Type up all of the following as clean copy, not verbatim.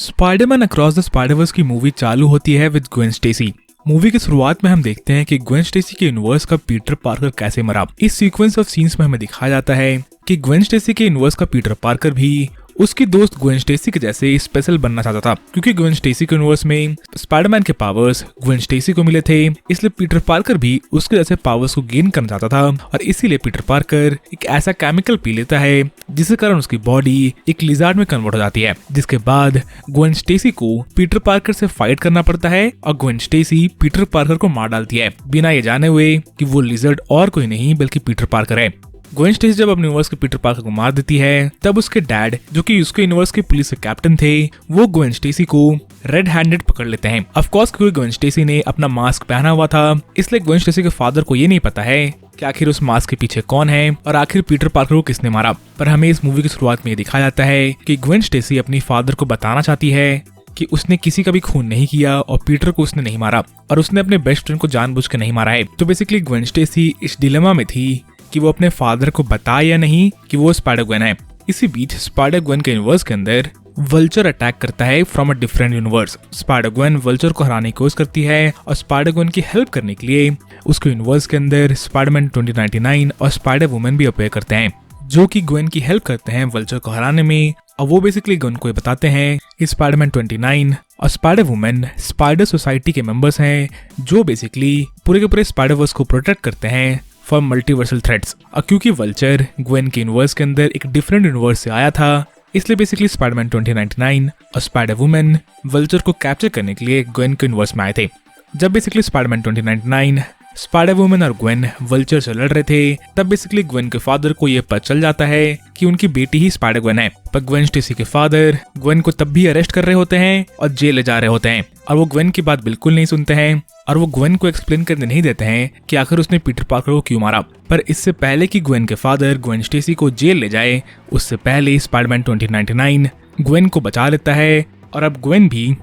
Spiderman across the Spider-Verse की movie चालू होती है विद ग्वेन स्टेसी। मूवी की शुरुआत में हम देखते हैं कि ग्वेन स्टेसी के यूनिवर्स का पीटर पार्कर कैसे मरा। इस सीक्वेंस ऑफ सीन्स में हमें दिखाया जाता है कि ग्वेन स्टेसी के यूनिवर्स का पीटर पार्कर भी उसकी दोस्त ग्वेन स्टेसी के जैसे स्पेशल बनना चाहता था, क्योंकि ग्वेन स्टेसी के यूनिवर्स में स्पाइडरमैन के पावर्स ग्वेन स्टेसी को मिले थे, इसलिए पीटर पार्कर भी उसके जैसे पावर्स को गेन करना चाहता था। और इसीलिए पीटर पार्कर एक ऐसा केमिकल पी लेता है जिसके कारण उसकी बॉडी एक लिजार्ड में कन्वर्ट हो जाती है, जिसके बाद ग्वेन स्टेसी को पीटर पार्कर से फाइट करना पड़ता है और ग्वेन स्टेसी पीटर पार्कर को मार डालती है, बिना ये जाने हुए कि वो लिजर्ड और कोई नहीं बल्कि पीटर पार्कर है। ग्वेन स्टेसी जब अपने यूनिवर्स के पीटर पार्कर को मार देती है, तब उसके डैड जो कि उसके यूनिवर्स के पुलिस के कैप्टन थे, वो ग्वेन स्टेसी को रेड हैंडेड पकड़ लेते हैं। ऑफ कोर्स क्योंकि ग्वेन स्टेसी ने अपना मास्क पहना हुआ था, इसलिए ग्वेन स्टेसी के फादर को ये नहीं पता है कि आखिर उस मास्क के पीछे कौन है और आखिर पीटर पार्कर को किसने मारा। पर हमें इस मूवी की शुरुआत में ये दिखाया जाता है कि ग्वेन स्टेसी अपनी फादर को बताना चाहती है कि उसने किसी का भी खून नहीं किया और पीटर को उसने नहीं मारा और उसने अपने बेस्ट फ्रेंड को जानबूझ के नहीं मारा है। तो बेसिकली ग्वेन स्टेसी इस डिलेमा में थी कि वो अपने फादर को बताए या नहीं कि वो स्पाइडर ग्वेन है। इसी बीच स्पाइडर ग्वेन के यूनिवर्स के अंदर वल्चर अटैक करता है from a different universe. Spider Gwen vulture को हराने की कोशिश करती है और स्पाइडर ग्वेन की हेल्प करने के लिए उसके यूनिवर्स के अंदर स्पाइडरमैन 2099 और स्पाइडर वुमन भी अपीयर करते हैं, जो कि ग्वेन की हेल्प करते हैं वल्चर को हराने में। और वो बेसिकली ग्वेन को बताते हैं कि स्पाइडरमैन 29 और स्पाइडर वुमन स्पाइडर सोसाइटी के मेंबर्स हैं, जो बेसिकली पूरे के पूरे स्पाइडरवर्स को प्रोटेक्ट करते हैं फॉर मल्टीवर्सल थ्रेट्स। और क्योंकि वल्चर ग्वेन के यूनिवर्स के अंदर एक डिफरेंट यूनिवर्स से आया था, इसलिए बेसिकली स्पाइडरमैन 2099 और स्पाइडर वुमन वल्चर को कैप्चर करने के लिए ग्वेन के यूनिवर्स में आए थे। जब बेसिकली स्पाइडरमैन 2099 स्पाइडर वुमन और ग्वेन वल्चर से लड़ रहे थे, तब बेसिकली ग्वेन के फादर को यह पता चल जाता है कि उनकी बेटी ही स्पाइडर ग्वेन है। पर ग्वेन स्टेसी के फादर ग्वेन को तब भी अरेस्ट कर रहे होते हैं और जेल ले जा रहे होते हैं, और वो ग्वेन की बात बिल्कुल नहीं सुनते हैं और वो ग्वेन को एक्सप्लेन करने नहीं देते हैं कि आखिर उसने पीटर पार्कर को क्यों मारा। पर इससे पहले कि ग्वेन के फादर ग्वेन स्टेसी को जेल ले जाए, उससे पहले स्पाइडरमैन 2099 ग्वेन को बचा लेता है और अब ग्वेन भी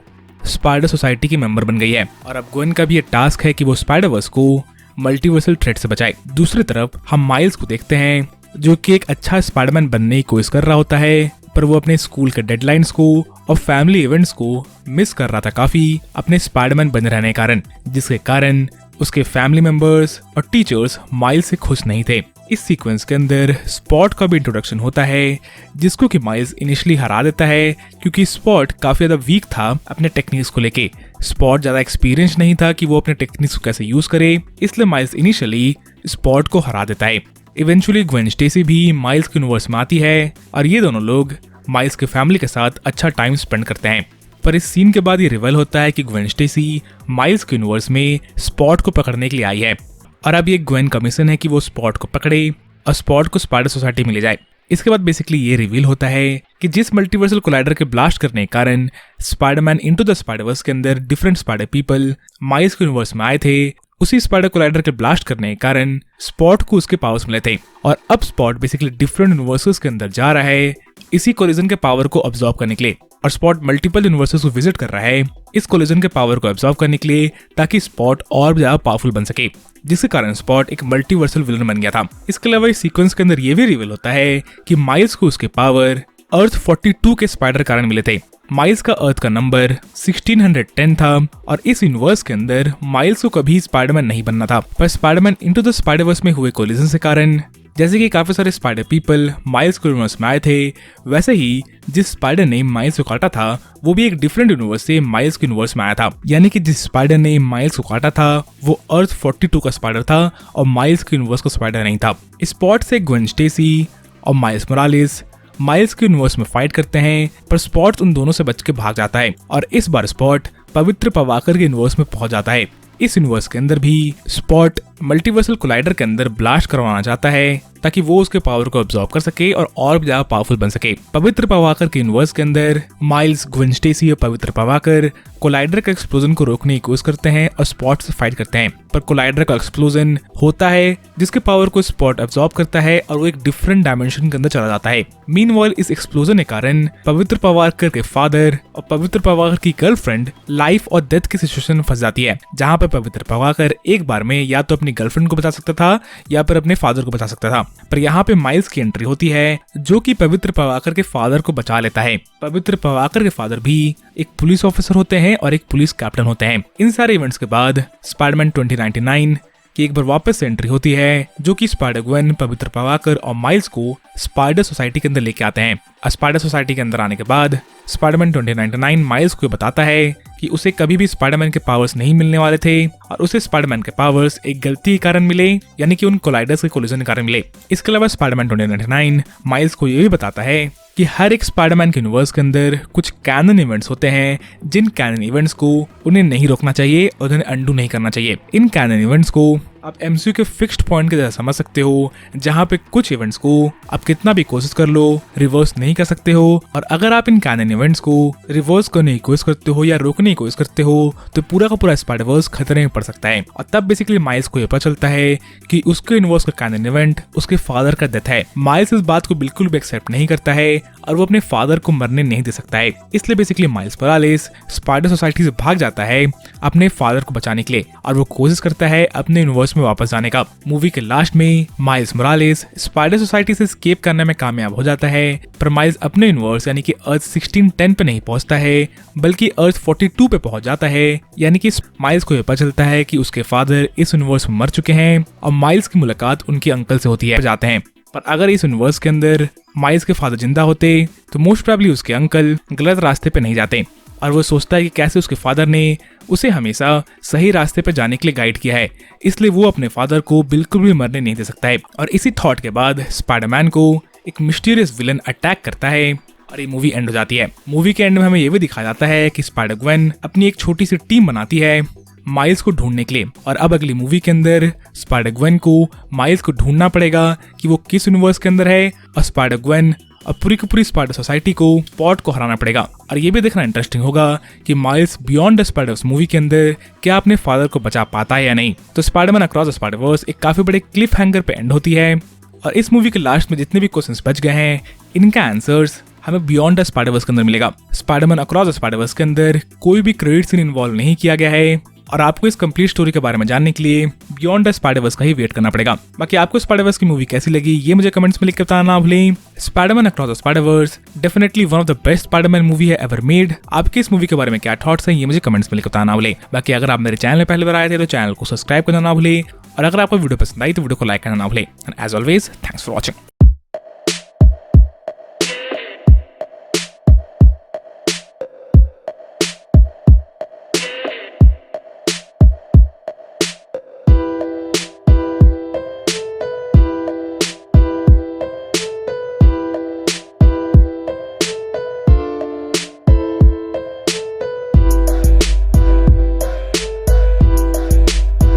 स्पाइडर सोसाइटी की मेंबर बन गई है। और अब ग्वेन का भी ये टास्क है कि वो स्पाइडरवर्स को मल्टीवर्सल थ्रेट से बचाए। दूसरी तरफ हम माइल्स को देखते हैं, जो कि एक अच्छा स्पाइडरमैन बनने की कोशिश कर रहा होता है, पर वो अपने स्कूल के डेडलाइंस को और फैमिली इवेंट्स को मिस कर रहा था काफी अपने स्पाइडरमैन बने रहने के कारण, जिसके कारण उसके फैमिली मेंबर्स और टीचर्स माइल्स से खुश नहीं थे। इस सीक्वेंस के अंदर स्पॉट का भी इंट्रोडक्शन होता है, जिसको कि माइल्स इनिशियली हरा देता है, क्योंकि स्पॉट काफी ज्यादा वीक था अपने टेक्निक्स को लेके। स्पॉट ज्यादा एक्सपीरियंस नहीं था कि वो अपने टेक्निक्स को कैसे यूज करे, इसलिए माइल्स इनिशियली स्पॉट को हरा देता है। इवेंचुअली ग्वेन स्टेसी भी माइल्स के यूनिवर्स में आती है और ये दोनों लोग माइल्स के फैमिली के साथ अच्छा टाइम स्पेंड करते हैं। पर इस सीन के बाद ये रिवील होता है कि ग्वेन स्टेसी माइल्स के यूनिवर्स में स्पॉट को पकड़ने के लिए आई है, और अब ये ग्वेन का मिशन है कि वो स्पॉट को पकड़े और स्पॉट को स्पाइडर सोसाइटी में ले जाए। इसके बाद बेसिकली ये रिवील होता है कि जिस मल्टीवर्सल कोलाइडर के ब्लास्ट करने के कारण स्पाइडरमैन इनटू द स्पाइडरवर्स के अंदर डिफरेंट स्पाइडर पीपल माइल्स के यूनिवर्स में आए थे, उसी स्पाइडर कोलाइडर के ब्लास्ट करने के कारण स्पॉट को उसके पावर्स मिले थे। और अब स्पॉट बेसिकली डिफरेंट यूनिवर्सेस के अंदर जा रहा है इसी कोलिजन के पावर को अब्सॉर्ब करने के लिए, और स्पॉट मल्टीपल यूनिवर्सेस को विजिट कर रहा है इस कोलिजन के पावर को अब्सॉर्ब करने के लिए, ताकि स्पॉट और ज्यादा पावरफुल बन सके, जिसके कारण स्पॉट एक मल्टीवर्सल विलन बन गया था। इसके अलावा इस सीक्वेंस के अंदर ये भी रिवील होता है कि माइल्स को उसके पावर अर्थ 42 के स्पाइडर कारण मिले थे। माइल्स का अर्थ का नंबर 1610 था और इस यूनिवर्स के अंदर माइल्स को कभी स्पाइडरमैन नहीं बनना था, पर स्पाइडरमैन इनटू द स्पाइडरवर्स में हुए कोलिजन के कारण, जैसे कि काफी सारे स्पाइडर पीपल माइल्स के यूनिवर्स में आए थे, वैसे ही जिस स्पाइडर ने माइल्स को काटा था वो भी एक डिफरेंट यूनिवर्स से माइल्स के यूनिवर्स में आया था। यानी कि जिस स्पाइडर ने माइल्स को काटा था वो अर्थ 42 का स्पाइडर था और माइल्स के यूनिवर्स का स्पाइडर नहीं था। स्पॉट से ग्वेन स्टेसी और माइल्स मोरालेस माइल्स के यूनिवर्स में फाइट करते हैं, पर स्पॉट उन दोनों से बच के भाग जाता है और इस बार स्पॉट पवित्र पवाकर के यूनिवर्स में पहुंच जाता है। इस यूनिवर्स के अंदर भी स्पॉट मल्टीवर्सल कोलाइडर के अंदर ब्लास्ट करवाना चाहता है, ताकि वो उसके पावर को अब्सॉर्ब कर सके और भी ज्यादा पावरफुल बन सके। पवित्र पवाकर के यूनिवर्स के अंदर माइल्स, ग्वेन स्टेसी और पवित्र पवाकर कोलाइडर का एक्सप्लोजन को रोकने की कोशिश करते हैं और स्पॉट से फाइट करते हैं, पर कोलाइडर का एक्सप्लोजन होता है जिसके पावर को स्पॉट अब्सॉर्ब करता है और वो एक डिफरेंट डायमेंशन के अंदर चला जाता है। मीनवाइल इस एक्सप्लोजन के कारण पवित्र पवाकर के फादर और पवित्र पवाकर की गर्लफ्रेंड लाइफ और डेथ की सिचुएशन में फंस जाती है, जहाँ पे पवित्र पवाकर एक बार में या तो अपनी अपनी गर्लफ्रेंड को बचा सकता था या फिर अपने फादर को बचा सकता था। पर यहाँ पे माइल्स की एंट्री होती है जो कि पवित्र पवाकर के फादर को बचा लेता है। पवित्र पवाकर के फादर भी एक पुलिस ऑफिसर होते हैं और एक पुलिस कैप्टन होते हैं। इन सारे इवेंट्स के बाद स्पाइडरमैन 2099 की एक बार वापस से एंट्री होती है जो कि स्पाइडर ग्वेन, पवित्र पवाकर और माइल्स को स्पाइडर सोसाइटी के अंदर लेके आते हैं। स्पाइडर सोसाइटी के अंदर आने के बाद स्पाइडरमैन 2099 माइल्स को बताता है कि उसे कभी भी स्पाइडरमैन के पावर्स नहीं मिलने वाले थे और उसे स्पाइडरमैन के पावर्स एक गलती के कारण मिले, यानी कि उन कोलाइडर्स के कोलिजन के कारण मिले। इसके अलावा स्पाइडरमैन 2099 माइल्स को ये भी बताता है कि हर एक स्पाइडरमैन के यूनिवर्स के अंदर कुछ कैनन इवेंट्स होते हैं जिन कैनन इवेंट्स को उन्हें नहीं रोकना चाहिए और उन्हें अंडू नहीं करना चाहिए। इन कैनन इवेंट्स को आप MCU के फिक्स्ड पॉइंट की तरह समझ सकते हो, जहां पे कुछ इवेंट्स को आप कितना भी कोशिश कर लो रिवर्स नहीं कर सकते हो, और अगर आप इन कैनन इवेंट्स को रिवर्स करने की कोशिश करते हो या रोकने की कोशिश करते हो तो पूरा का पूरा स्पाइडरवर्स खतरे में पड़ सकता है। और तब बेसिकली माइल्स को यह पता चलता है कि उसके यूनिवर्स का कैनन इवेंट उसके फादर का डेथ है। माइल्स इस बात को बिल्कुल भी एक्सेप्ट नहीं करता है और वो अपने फादर को मरने नहीं दे सकता है। इसलिए basically miles Morales spider society से भाग जाता है अपने फादर को बचाने के लिए और वो कोशिश करता है अपने यूनिवर्स में वापस जाने का। मूवी के लास्ट में माइल्स मोरालेस स्पाइडर सोसाइटी से एस्केप करने में कामयाब हो जाता है, पर माइल्स अपने यूनिवर्स यानी कि अर्थ 1610 पे नहीं पहुंचता है बल्कि अर्थ 42 पे पहुंच जाता है। यानी कि माइल्स को यह पता चलता है कि उसके फादर इस यूनिवर्स में मर चुके हैं और माइल्स की मुलाकात उनके अंकल से होती है। जाते हैं, पर अगर इस यूनिवर्स के अंदर माइल्स के फादर जिंदा होते तो मोस्ट प्रोबेबली उसके अंकल गलत रास्ते पे नहीं जाते और वो सोचता है कि कैसे उसके फादर ने उसे हमेशा सही रास्ते पे जाने के लिए गाइड किया है, इसलिए वो अपने फादर को बिल्कुल भी मरने नहीं दे सकता है। और इसी थॉट के बाद स्पाइडरमैन को एक मिस्टीरियस विलन अटैक करता है और ये मूवी एंड हो जाती है। मूवी के एंड में हमें ये भी दिखाया जाता है कि स्पाइडर ग्वेन अपनी एक छोटी सी टीम बनाती है माइल्स को ढूंढने के लिए, और अब अगली मूवी के अंदर स्पाइडर ग्वेन को माइल्स को ढूंढना पड़ेगा कि वो किस यूनिवर्स के अंदर है, और स्पाइडर ग्वेन और पूरी की पूरी स्पाइडर सोसाइटी को पॉट को हराना पड़ेगा। और ये भी देखना इंटरेस्टिंग होगा कि miles beyond the spiders movie के अंदर क्या अपने फादर को बचा पाता है या नहीं। तो स्पाइडरमैन अक्रॉस द स्पाइडरवर्स एक काफी बड़े क्लिफ हैंगर पे एंड होती है और इस मूवी के लास्ट में जितने भी क्वेश्चंस बच गए हैं इनका आंसर्स हमें बियॉन्ड द स्पाइडरवर्स के अंदर मिलेगा। स्पाइडरमैन अक्रॉस द स्पाइडरवर्स के अंदर कोई भी क्रेडिट सीन इन्वॉल्व नहीं किया गया है और आपको इस कंप्लीट स्टोरी के बारे में जानने के लिए बियॉन्ड द स्पाइडरवर्स का ही वेट करना पड़ेगा। बाकी आपको स्पाइडरवर्स की मूवी कैसी लगी ये मुझे कमेंट्स में लिख के बताना ना भूलें। Spiderman across the Spider-Verse definitely one of the best Spiderman movie है एवर मेड। आपके इस मूवी के बारे में क्या थॉट्स हैं ये मुझे कमेंट्स में लिख के बताना ना भूलें। बाकी अगर आप मेरे चैनल में पहली बार आए थे तो चैनल को सब्सक्राइब करना ना भूलें और अगर आपको वीडियो पसंद आई तो वीडियो को लाइक करना ना भूलें। And as always thanks for watching.